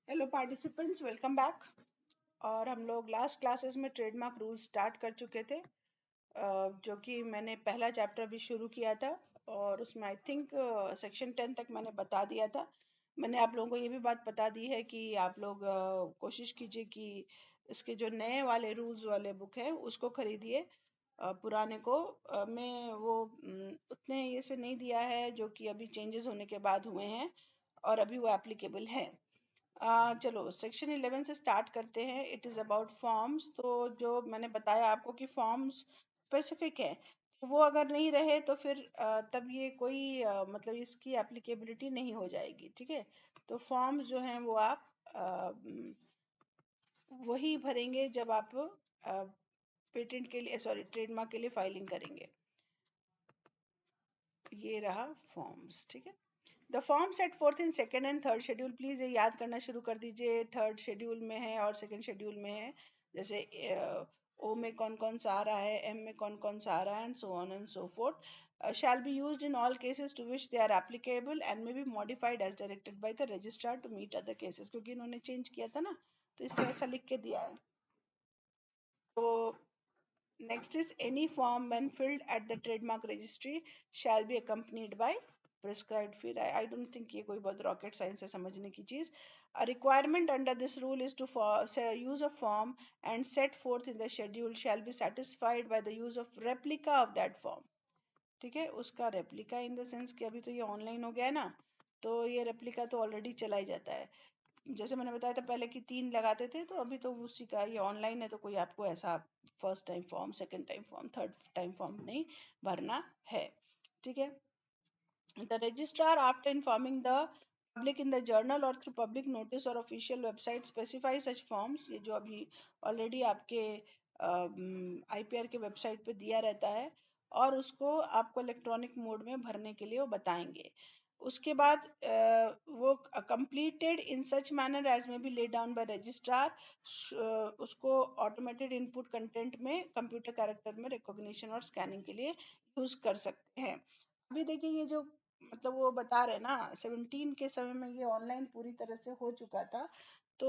Hello participants, welcome back. और हम लोग लास्ट क्लासेस में ट्रेडमार्क रूल्स स्टार्ट कर चुके थे, जो कि मैंने पहला चैप्टर भी शुरू किया था और उसमें आई थिंक सेक्शन 10 तक मैंने बता दिया था। मैंने आप लोगों को ये भी बात बता दी है कि आप लोग कोशिश कीजिए कि इसके जो नए वाले रूल्स वाले बुक है उसको खरीदिए। पुराने को मैं वो उतने ये से नहीं दिया है जो कि अभी चेंजेस होने के बाद हुए हैं और अभी वो एप्लीकेबल है। चलो सेक्शन 11 से स्टार्ट करते हैं। It is about forms. तो जो मैंने बताया आपको कि फॉर्म्स स्पेसिफिक है, तो वो अगर नहीं रहे तो फिर तब ये कोई मतलब इसकी एप्लीकेबिलिटी नहीं हो जाएगी। ठीक है, तो फॉर्म्स जो हैं वो आप वही भरेंगे जब आप पेटेंट के लिए, सॉरी, ट्रेडमार्क के लिए फाइलिंग करेंगे। ये रहा फॉर्म्स। ठीक है, the form set fourth in second and third schedule, please ये याद करना शुरू कर दीजिए। थर्ड शेड्यूल में है और सेकेंड शेड्यूल में है। जैसे ओ में कौन कौन सा आ रहा है, एम में कौन कौन सा आ रहा है, and so on and so fourth. shall be used in all cases to which they are applicable and may be modified as directed by the registrar to meet other cases। क्योंकि इन्होंने change किया था ना, तो इससे ऐसा लिख के दिया है। तो next is any form when filled at the trademark registry shall be accompanied by prescribed fee। I don't think ये कोई बहुत rocket science है समझने की चीज। A requirement under this rule is to use a form and set forth in the schedule shall be satisfied by the use of replica of that form। ठीक है, उसका रेप्लिका इन द सेंस कि अभी तो ये online हो गया है ना, तो ये रेप्लिका तो ऑलरेडी चला ही जाता है। जैसे मैंने बताया था पहले कि 3 लगाते थे, तो अभी तो उसी का ये ऑनलाइन है, तो कोई आपको ऐसा first time form, second time form, third time form नहीं भरना है। ठीक है, the registrar after informing the public in the journal or through public notice or official website specify such forms। ये जो अभी ऑलरेडी आपके IPR के वेबसाइट पे दिया रहता है, और उसको आपको इलेक्ट्रॉनिक मोड में भरने के लिए वो बताएंगे। उसके बाद वो completed in such manner as may be laid down by registrar, उसको ऑटोमेटेड इनपुट कंटेंट में कंप्यूटर कैरेक्टर में रिकॉग्निशन और स्कैनिंग के लिए यूज कर सकते हैं। अभी देखिए ये जो मतलब वो बता रहे ना, 17 के समय में ये ऑनलाइन पूरी तरह से हो चुका था, तो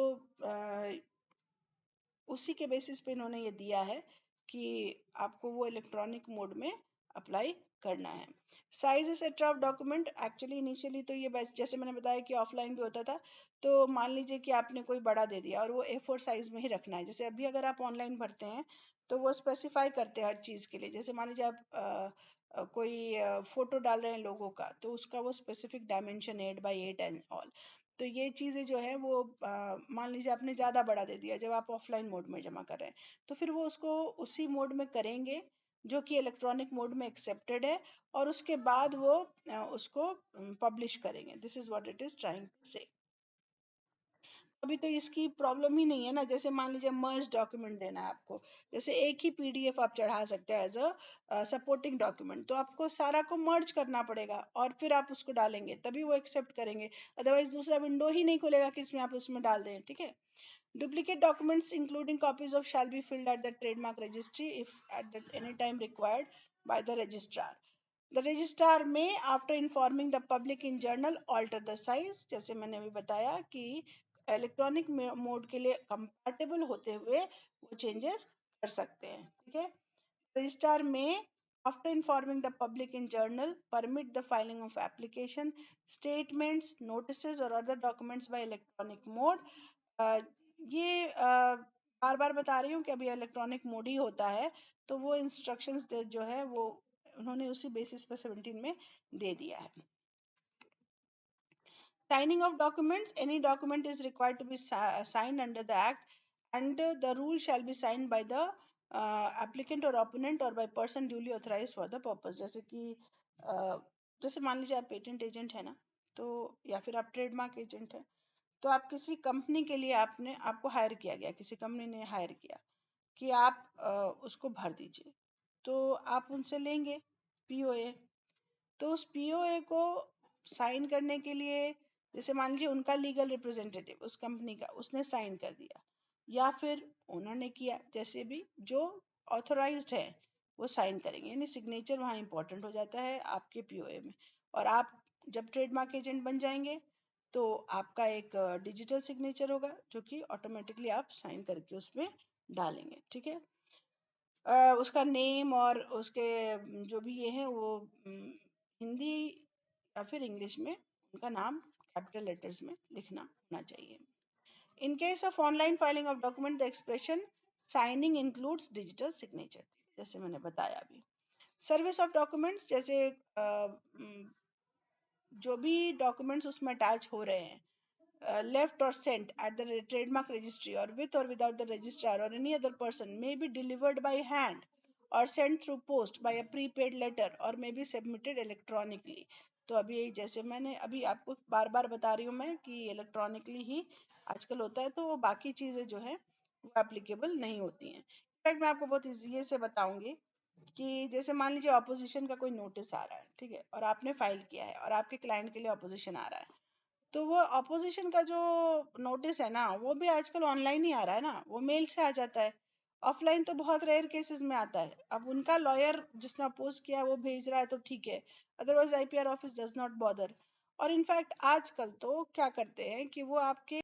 उसी के बेसिस पे इन्होंने ये दिया है कि आपको वो इलेक्ट्रॉनिक मोड में अप्लाई करना है। Size etcetera of document, actually initially तो ये जैसे मैंने बताया कि ऑफलाइन भी होता था। तो मान लीजिए कि आपने कोई बड़ा दे दिया और वो A4 साइज में ही रखना है। जैसे अभी अगर आप ऑनलाइन भरते हैं तो वो स्पेसिफाई करते हैं हर चीज के लिए। जैसे मान लीजिए आप कोई फोटो डाल रहे हैं लोगों का, तो उसका वो specific dimension 8x8 and all. तो ये चीजें जो है वो मान लीजिए आपने ज्यादा बड़ा दे दिया जब आप ऑफलाइन मोड में जमा कर रहे हैं, तो फिर वो उसको उसी मोड में करेंगे जो कि इलेक्ट्रॉनिक मोड में एक्सेप्टेड है, और उसके बाद वो उसको पब्लिश करेंगे। This is what it is trying to say. अभी तो इसकी प्रॉब्लम ही नहीं है ना। जैसे मान लीजिए मर्ज डॉक्यूमेंट देना है आपको, जैसे एक ही PDF आप चढ़ा सकते हैं एज अ सपोर्टिंग डॉक्यूमेंट, तो आपको सारा को मर्ज करना पड़ेगा और फिर आप उसको डालेंगे तभी वो एक्सेप्ट करेंगे। अदरवाइज दूसरा विंडो ही नहीं खुलेगा कि इसमें आप उसमें डाल दें। ठीक है, duplicate documents including copies of shall be filled at the trademark registry if at any time required by the registrar। The registrar may after informing the public in journal alter the size। जैसे मैंने अभी बताया कि electronic mode के लिए compatible होते हुए वो चेंजेस कर सकते हैं। ठीक है, registrar may after informing the public in journal permit the filing of application, statements, notices or other documents by electronic mode। ये बार बार बता रही हूँ कि अभी इलेक्ट्रॉनिक मोड ही होता है, तो वो इंस्ट्रक्शंस जो है वो उन्होंने उसी बेसिस पे 17 में दे दिया है। Signing of documents, any document is required to be signed under the act, and the rule shall be signed by the applicant or opponent or by person duly authorized for the purpose। जैसे कि जैसे मान लीजिए आप patent agent है ना, तो या फिर आप ट्रेडमार्क एजेंट है, तो आप किसी कंपनी के लिए आपको हायर किया गया, किसी कंपनी ने हायर किया कि आप उसको भर दीजिए, तो आप उनसे लेंगे POA। तो उस POA को साइन करने के लिए, जैसे मान लीजिए उनका लीगल रिप्रेजेंटेटिव उस कंपनी का उसने साइन कर दिया, या फिर ओनर ने किया, जैसे भी जो ऑथोराइज्ड है वो साइन करेंगे, यानी सिग्नेचर वहाँ इंपॉर्टेंट हो जाता है आपके POA में। और आप जब ट्रेडमार्क एजेंट बन जाएंगे तो आपका एक डिजिटल सिग्नेचर होगा जो कि ऑटोमेटिकली आप साइन करके उसमें डालेंगे। ठीक है। उसका नेम और उसके जो भी ये है वो हिंदी या फिर इंग्लिश में उनका नाम कैपिटल लेटर्स में लिखना होना चाहिए। In case of online filing of document, the expression signing includes digital signature, जैसे मैंने बताया अभी। सर्विस ऑफ डॉक्यूमेंट्स, जैसे जो भी डॉक्यूमेंट्स उसमें अटैच हो रहे हैं, left or sent at the trademark registry or with or without the registrar or any other person may be delivered by hand or sent through post by a prepaid letter or may be submitted electronically। तो अभी जैसे मैंने अभी आपको बार बार बता रही हूँ मैं कि इलेक्ट्रॉनिकली ही आजकल होता है, तो बाकी चीजें जो है वो एप्लीकेबल नहीं होती हैं। इनफैक्ट मैं आपको बहुत ईजी से बताऊंगी कि जैसे मान लीजिए ऑपोजिशन का कोई नोटिस आ रहा है, ठीक है, और आपने फाइल किया है और आपके क्लाइंट के लिए ऑपोजिशन आ रहा है, तो वो अपोजिशन का जो नोटिस है ना वो भी आजकल ऑनलाइन ही आ रहा है ना, वो मेल से आ जाता है। ऑफलाइन तो बहुत रेयर केसेस में आता है। अब उनका लॉयर जिसने अपोज किया है वो भेज रहा है तो ठीक है, otherwise IPR office does not bother. और इनफैक्ट आजकल तो क्या करते हैं कि वो आपके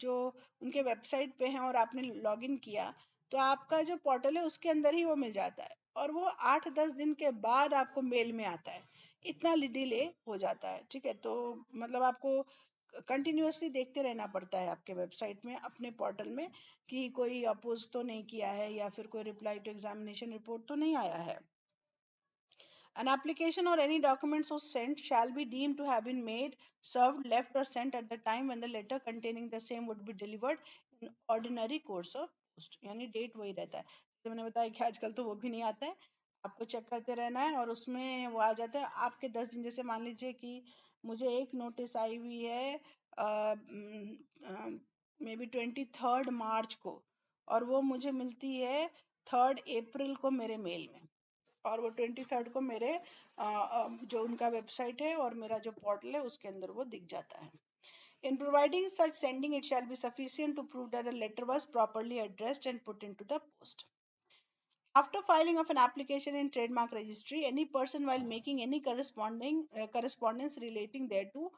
जो उनके वेबसाइट पे हैं और आपने लॉगिन किया तो आपका जो पोर्टल है उसके अंदर ही वो मिल जाता है और वो 8-10 दिन के बाद आपको मेल में आता है। इतना डिले हो जाता है। ठीक है, तो मतलब आपको कंटिन्यूअसली देखते रहना पड़ता है आपके वेबसाइट में, अपने पोर्टल में, कि कोई अपोज तो नहीं किया है या फिर कोई रिप्लाई टू एग्जामिनेशन रिपोर्ट तो नहीं आया है। An application or any document so sent shall be deemed to have been made, served, left or sent at the time when the letter containing the same would be delivered in ordinary course of post। यानी date वही रहता है, जैसे मैंने बताया कि आजकल तो वो भी नहीं आता है, आपको चेक करते रहना है और उसमें वो आ जाता है आपके 10 दिन। जैसे मान लीजिए कि मुझे एक नोटिस आई हुई है मे बी 23 मार्च को, और वो मुझे मिलती है 3 अप्रैल को मेरे मेल में, और वो 23 को मेरे जो उनका वेबसाइट है और मेरा जो पोर्टल है उसके अंदर वो दिख जाता है। In providing such sending, it shall be sufficient to prove that the letter was properly addressed and put into the post. After filing of an application in trademark registry, any person while making any correspondence relating thereto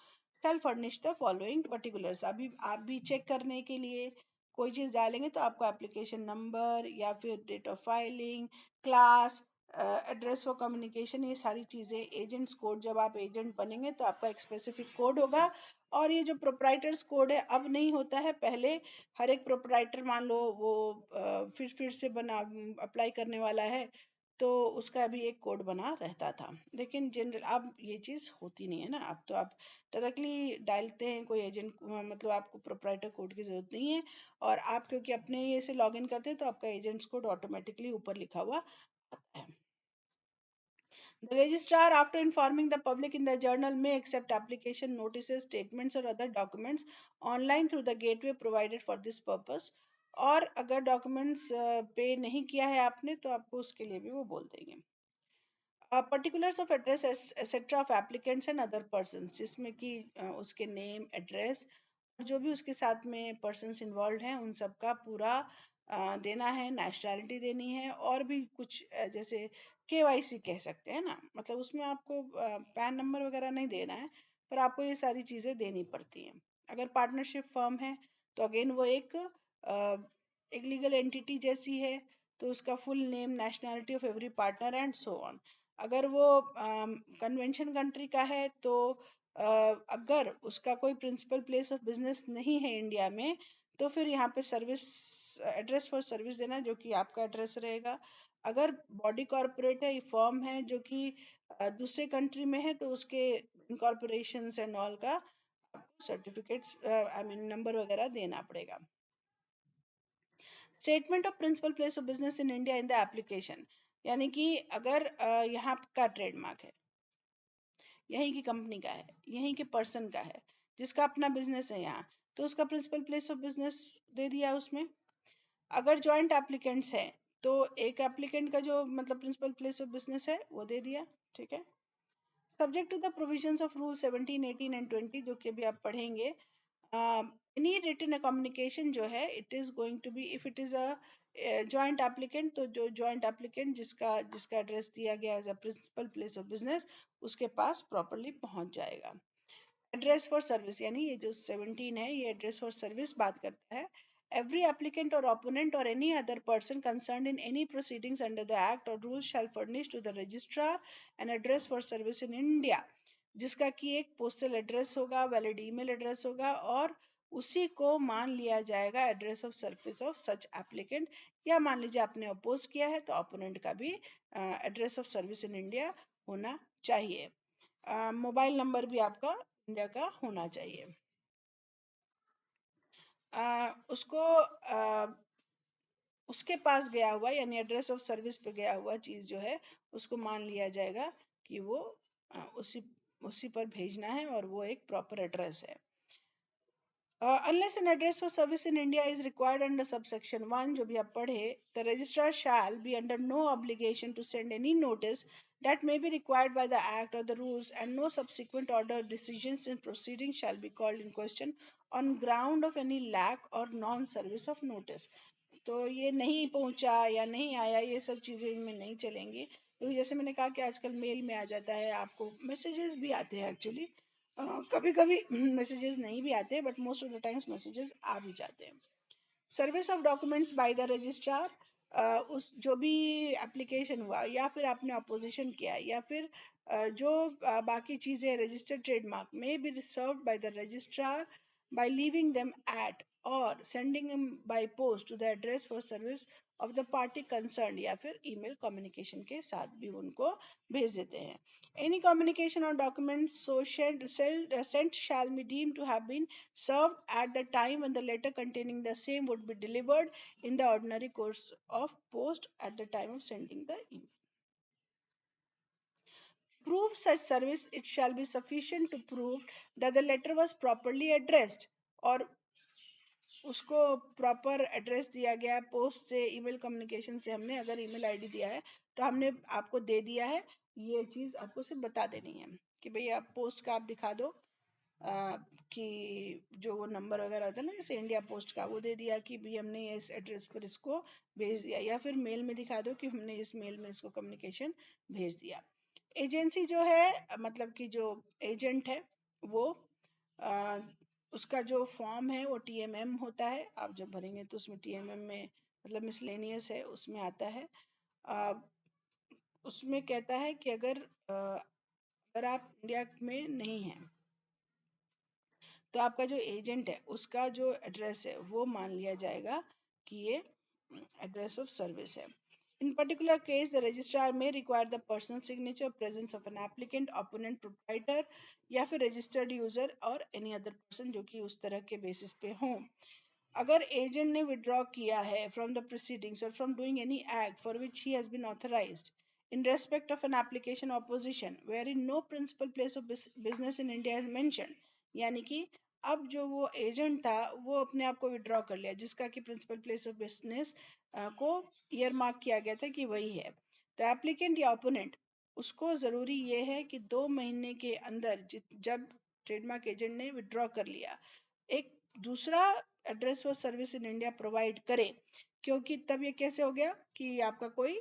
shall furnish the following particulars। अभी आप भी check करने के लिए कोई चीज डालेंगे तो आपको एप्लीकेशन नंबर या फिर date of filing, class, address for communication, ये सारी चीजें, एजेंट्स कोड, जब आप एजेंट बनेंगे तो आपका एक स्पेसिफिक कोड होगा। और ये जो प्रोप्राइटर्स कोड है अब नहीं होता है, पहले हर एक प्रोप्राइटर मान लो वो फिर से बना अप्लाई करने वाला है तो उसका भी एक कोड बना रहता था, लेकिन जनरल अब ये चीज होती नहीं है ना। अब तो आप डायरेक्टली डालते हैं कोई एजेंट, मतलब आपको प्रोप्राइटर कोड की जरूरत नहीं है, और आप क्योंकि अपने ये से लॉगिन करते हैं तो आपका एजेंट्स कोड ऑटोमेटिकली ऊपर लिखा हुआ आता है। The registrar, after informing the public in the journal, may accept application notices, statements or other documents online through the gateway provided for this purpose। और अगर डॉक्यूमेंट्स पे नहीं किया है आपने तो आपको उसके लिए भी वो बोल देंगे। Particulars of address etcetera of applicants and other person, जिसमें कि उसके नेम, एड्रेस और जो भी उसके साथ में पर्सन्स इन्वॉल्व हैं उन सबका पूरा देना है, नेशनैलिटी देनी है, और भी कुछ जैसे केवाईसी कह सकते हैं ना, मतलब उसमें आपको पैन नंबर वगैरह नहीं देना है, पर आपको ये सारी चीजें देनी पड़ती हैं। अगर पार्टनरशिप फर्म है तो अगेन वो एक लीगल एंटिटी जैसी है, तो उसका full name, nationality of every partner and so on. अगर वो कन्वेंशन कंट्री का है तो अगर उसका कोई प्रिंसिपल प्लेस ऑफ बिजनेस नहीं है इंडिया में तो फिर यहाँ पे सर्विस एड्रेस फॉर सर्विस देना जो कि आपका एड्रेस रहेगा। अगर बॉडी कॉर्पोरेट है, फर्म है जो कि दूसरे कंट्री में है तो उसके इनकॉर्पोरेशन एंड ऑल का सर्टिफिकेट्स आई मीन नंबर वगैरह देना पड़ेगा। Statement of principal place of business in India in the application, यानी कि अगर यहाँ का ट्रेडमार्क है, यहीं की कंपनी का है, यहीं के पर्सन का है, जिसका अपना बिजनेस है यहाँ, तो उसका प्रिंसिपल प्लेस ऑफ बिजनेस दे दिया उसमें। अगर जॉइंट एप्लीकेंट्स हैं तो एक एप्लीकेंट का जो मतलब प्रिंसिपल प्लेस ऑफ बिजनेस है वो दे दिया। ठीक है, subject to the provisions of rule 17, 18 and 20 जो कि अभी आप पढ़ेंगे। एनी रिटन कम्युनिकेशन जो है it is going to be, if it is a joint applicant, तो जो जॉइंट एप्लीकेंट जिसका जिसका एड्रेस दिया गया as a principal place of business उसके पास प्रॉपरली पहुंच जाएगा। एड्रेस फॉर सर्विस यानी ये जो 17 है ये एड्रेस फॉर सर्विस बात करता है. Every applicant or opponent or any other person concerned in any proceedings under the act or rules shall furnish to the registrar an address for service in India, जिसका कि एक postal address होगा, valid email address होगा और उसी को मान लिया जाएगा address of service of such applicant. या मान लीजिए आपने अपोज किया है तो अपोनेंट का भी address of service in India होना चाहिए. मोबाइल नंबर भी आपका इंडिया का होना चाहिए. उसको उसके पास गया हुआ यानी एड्रेस ऑफ सर्विस पे गया हुआ चीज जो है उसको मान लिया जाएगा कि वो उसी उसी पर भेजना है और वो एक प्रॉपर एड्रेस है. Unless an address for service in India is required under subsection 1, जो भी आप पढ़े, the registrar shall be under no obligation to send any notice that may be required by the act or the rules, and no subsequent order, decisions and proceedings shall be called in question on ground of any lack or non-service of notice. तो ये नहीं पहुंचा या नहीं आया ये सब चीजें इनमें नहीं चलेंगी, क्योंकि जैसे मैंने कहा कि आजकल मेल में आ जाता है, आपको मैसेजेस भी आते हैं एक्चुअली. कभी कभी मैसेजेस नहीं भी आते but most of the times messages आ भी जाते हैं. Service of documents by the registrar, उस जो भी एप्लीकेशन हुआ या फिर आपने अपोजिशन किया या फिर जो बाकी चीजें रजिस्टर्ड ट्रेडमार्क में be served bye the registrar by leaving them at or sending them by post to the address for service of the party concerned, या फिर email communication के साथ भी उनको भेज देते हैं. Any communication or document so sent shall be deemed to have been served at the time when the letter containing the same would be delivered in the ordinary course of post at the time of sending the email. Prove such service, it shall be sufficient to prove that the letter was properly addressed और उसको proper address दिया गया है. Post से email communication से हमने अगर email ID दिया है तो हमने आपको दे दिया है. ये चीज आपको सिर्फ बता देनी है कि भाई आप पोस्ट का आप दिखा दो कि जो वो नंबर वगैरह होता है ना जैसे इंडिया पोस्ट का, वो दे दिया कि भाई हमने इस एड्रेस पर इसको भेज दिया, या फिर मेल में दिखा दो कि हमने इस मेल में इसको कम्युनिकेशन भेज दिया. एजेंसी जो है मतलब कि जो एजेंट है वो उसका जो फॉर्म है वो टीएमएम होता है. आप जब भरेंगे तो उसमें टीएमएम में मतलब मिसलेनियस है उसमें आता है. उसमें कहता है कि अगर आप इंडिया में नहीं हैं तो आपका जो एजेंट है उसका जो एड्रेस है वो मान लिया जाएगा कि ये एड्रेस ऑफ सर्विस है. In particular case, the registrar may require the personal signature presence of an applicant, opponent, proprietor या फिर registered user और any other person जो कि उस तरह के basis पे हों. अगर एजेंट ने विड्रॉ किया है फ्रॉम द प्रोसीडिंग्स और from doing any act for which he has been authorised in respect of an application opposition wherein no principal place of business in India is mentioned, यानी कि अब जो वो agent था वो अपने आप को विड्रॉ कर लिया जिसका कि प्रिंसिपल प्लेस ऑफ बिजनेस को ईयर मार्क किया गया था कि वही है. तो एप्लीकेंट या ओपोनेंट उसको जरूरी ये है कि 2 महीने के अंदर जब ट्रेडमार्क एजेंट ने विड्रॉ कर लिया एक दूसरा address for service in India provide करे, क्योंकि तब ये कैसे हो गया कि आपका कोई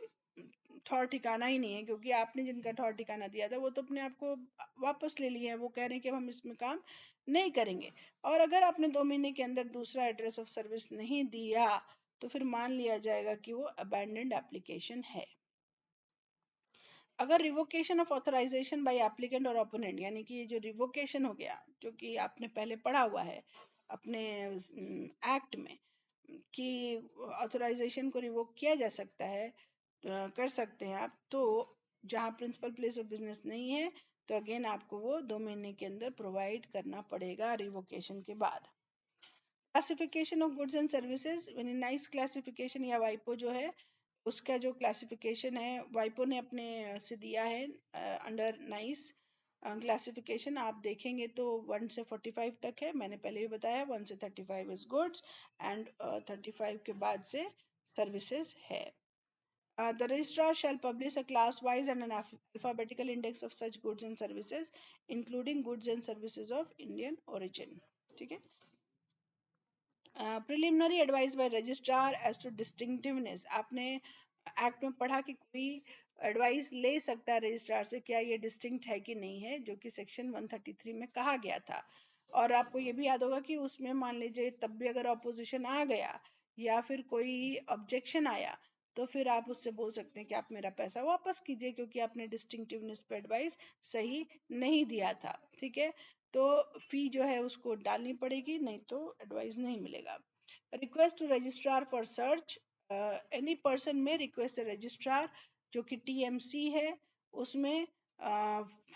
ठौर ठिकाना ही नहीं है, क्योंकि आपने जिनका ठौर ठिकाना दिया था वो तो अपने आप को वापस ले लिए हैं, वो कह रहे हैं कि हम इसमें काम नहीं करेंगे. और अगर आपने 2 महीने के अंदर दूसरा एड्रेस ऑफ सर्विस नहीं दिया तो फिर मान लिया जाएगा कि वो अबैंडन्ड एप्लीकेशन है. अगर revocation of authorisation by applicant और ओपोनेंट, यानी कि ये जो रिवोकेशन हो गया जो कि आपने पहले पढ़ा हुआ है अपने एक्ट में कि ऑथराइजेशन को रिवोक किया जा सकता है, कर सकते हैं आप, तो जहाँ प्रिंसिपल प्लेस ऑफ बिजनेस नहीं है तो अगेन आपको वो 2 महीने के अंदर प्रोवाइड करना पड़ेगा रिवोकेशन के बाद. Classification of goods and services, nice classification या वाइपो जो है उसका जो क्लासिफिकेशन है वाइपो ने अपने से दिया है अंडर नाइस क्लासिफिकेशन. आप देखेंगे तो 1 से 45 तक है, मैंने पहले भी बताया 1 से 35 इज गुड्स एंड 35 के बाद से सर्विसेज है. The registrar shall publish a class-wise and an alphabetical index of such goods and services, including goods and services of Indian origin. ठीक है. Preliminary advice by registrar as to distinctiveness. आपने act में पढ़ा कि कोई advice ले सकता है रजिस्ट्रार से क्या ये डिस्टिंक्ट है कि नहीं है, जो कि सेक्शन 133 में कहा गया था। और आपको ये भी याद होगा कि उसमें मान लीजिए तब भी अगर ऑपोजिशन आ गया या फिर कोई ऑब्जेक्शन आया तो फिर आप उससे बोल सकते हैं कि आप मेरा पैसा वापस कीजिए क्योंकि आपने डिस्टिंक्टिवनेस पे एडवाइस सही नहीं दिया था। ठीक है, तो फी जो है उसको डालनी पड़ेगी, नहीं तो एडवाइस नहीं मिलेगा। Request to registrar for search, any person में रिक्वेस्ट रजिस्ट्रार जो कि टीएमसी है उसमें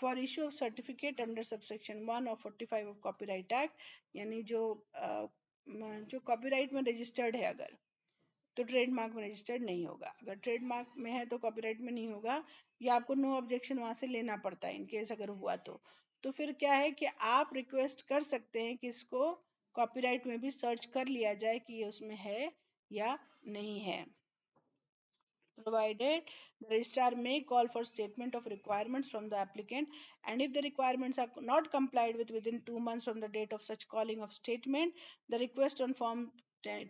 for issue of certificate under subsection 1 of 45 of copyright act, यानी जो कॉपीराइट में रजिस्टर्ड है अगर, तो ट्रेडमार्क में रजिस्टर्ड नहीं होगा। अगर ट्रेडमार्क में है तो कॉपीराइट में नहीं होगा, या आपको नो ऑब्जेक्शन वहां से लेना पड़ता है इन केस अगर हुआ तो फिर क्या है कि आप रिक्वेस्ट कर सकते हैं कि इसको कॉपीराइट में भी सर्च कर लिया जाए कि ये उसमें है या नहीं है। Provided the registrar may call for statement of requirements from the applicant, and if the requirements are not complied with within 2 months from the date of such calling of statement, the request on form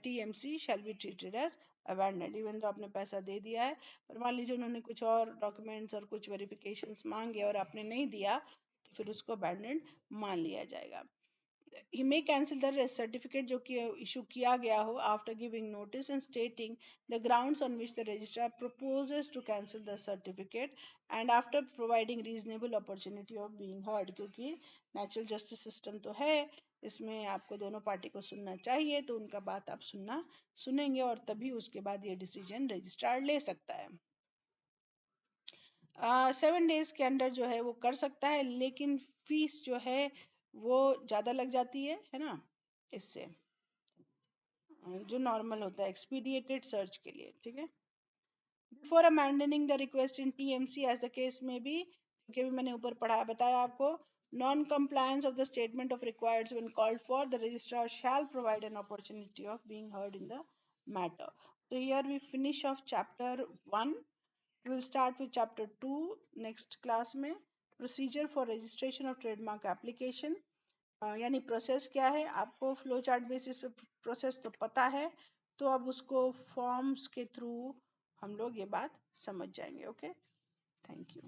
TMC shall be treated as abandoned। Even तो आपने पैसा दे दिया है पर मान लीजिए उन्होंने कुछ और डॉक्यूमेंट्स और कुछ वेरिफिकेशंस मांगे और आपने नहीं दिया तो फिर उसको अबैंडन मान लिया जाएगा। he may cancel the certificate जो कि इशू किया गया हो after giving notice and stating the grounds on which the registrar proposes to cancel the certificate and after providing reasonable opportunity of being heard। क्योंकि natural justice system तो है, इसमें आपको दोनों पार्टी को सुनना चाहिए, तो उनका बात आप सुनेंगे और तभी उसके बाद ये डिसीजन रजिस्ट्रार ले सकता है। 7 डेज के अंदर जो है वो कर सकता है, लेकिन फीस जो है वो ज्यादा लग जाती है ना, इससे जो नॉर्मल होता है एक्सपीडिएटेड सर्च के लिए। ठीक है, before amending the request in TMC as the case में भी, क्योंकि भी मैंने ऊपर पढ़ा बताया आपको, non compliance of the statement of requireds when called for the registrar shall provide an opportunity of being heard in the matter. तो here we finish of chapter 1। we'll start with chapter 2 next class में। procedure for registration of trademark application, यानी process क्या है, आपको flow chart basis पे process तो पता है, तो अब उसको फॉर्म्स के थ्रू हम लोग ये बात समझ जाएंगे। Okay, thank you.